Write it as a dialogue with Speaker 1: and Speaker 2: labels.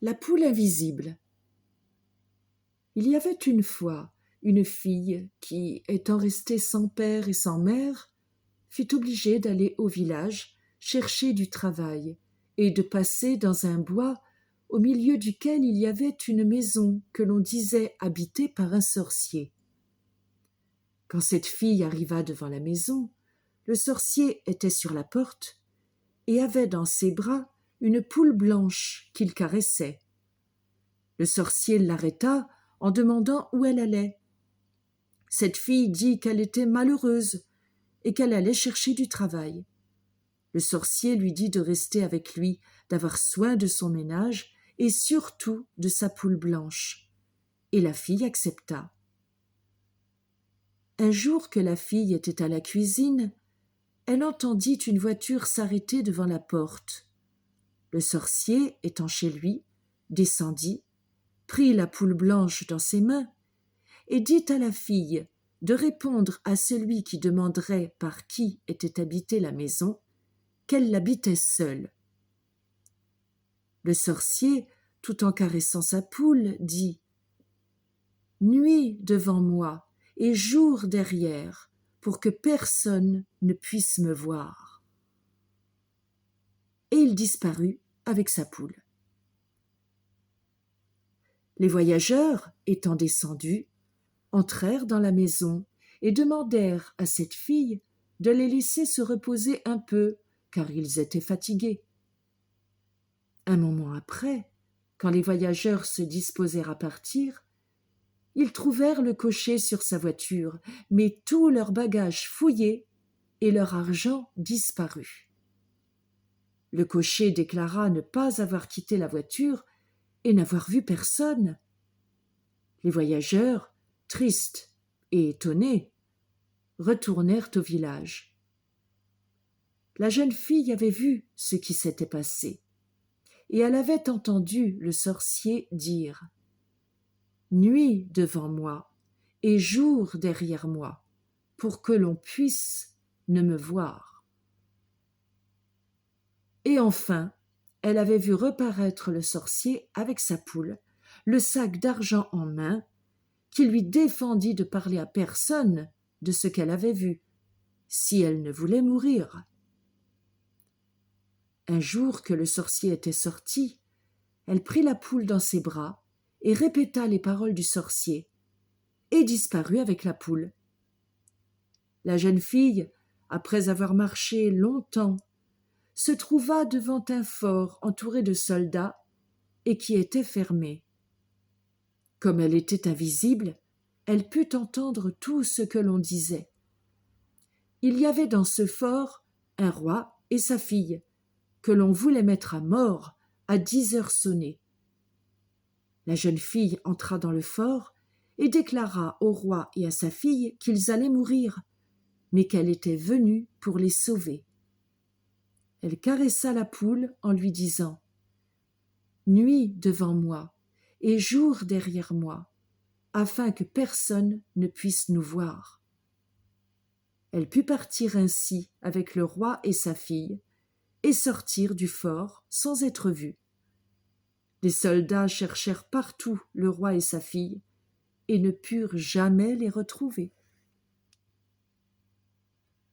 Speaker 1: La poule invisible. Il y avait une fois une fille qui, étant restée sans père et sans mère, fut obligée d'aller au village chercher du travail et de passer dans un bois au milieu duquel il y avait une maison que l'on disait habitée par un sorcier. Quand cette fille arriva devant la maison, le sorcier était sur la porte et avait dans ses bras une poule blanche qu'il caressait. Le sorcier l'arrêta en demandant où elle allait. Cette fille dit qu'elle était malheureuse et qu'elle allait chercher du travail. Le sorcier lui dit de rester avec lui, d'avoir soin de son ménage et surtout de sa poule blanche. Et la fille accepta. Un jour que la fille était à la cuisine, elle entendit une voiture s'arrêter devant la porte. Le sorcier, étant chez lui, descendit, prit la poule blanche dans ses mains et dit à la fille de répondre à celui qui demanderait par qui était habitée la maison, qu'elle l'habitait seule. Le sorcier, tout en caressant sa poule, dit « Nuit devant moi et jour derrière, pour que personne ne puisse me voir. » Et il disparut avec sa poule. Les voyageurs, étant descendus, entrèrent dans la maison et demandèrent à cette fille de les laisser se reposer un peu, car ils étaient fatigués. Un moment après, quand les voyageurs se disposèrent à partir, ils trouvèrent le cocher sur sa voiture, mais tous leurs bagages fouillés et leur argent disparu. Le cocher déclara ne pas avoir quitté la voiture et n'avoir vu personne. Les voyageurs, tristes et étonnés, retournèrent au village. La jeune fille avait vu ce qui s'était passé et elle avait entendu le sorcier dire « Nuit devant moi et jour derrière moi, pour que l'on puisse ne me voir. » Et enfin, elle avait vu reparaître le sorcier avec sa poule, le sac d'argent en main, qui lui défendit de parler à personne de ce qu'elle avait vu, si elle ne voulait mourir. Un jour que le sorcier était sorti, elle prit la poule dans ses bras et répéta les paroles du sorcier, et disparut avec la poule. La jeune fille, après avoir marché longtemps, se trouva devant un fort entouré de soldats et qui était fermé. Comme elle était invisible, elle put entendre tout ce que l'on disait. Il y avait dans ce fort un roi et sa fille, que l'on voulait mettre à mort à 10 heures sonnées. La jeune fille entra dans le fort et déclara au roi et à sa fille qu'ils allaient mourir, mais qu'elle était venue pour les sauver. Elle caressa la poule en lui disant « Nuit devant moi et jour derrière moi, afin que personne ne puisse nous voir. » Elle put partir ainsi avec le roi et sa fille et sortir du fort sans être vue. Les soldats cherchèrent partout le roi et sa fille et ne purent jamais les retrouver.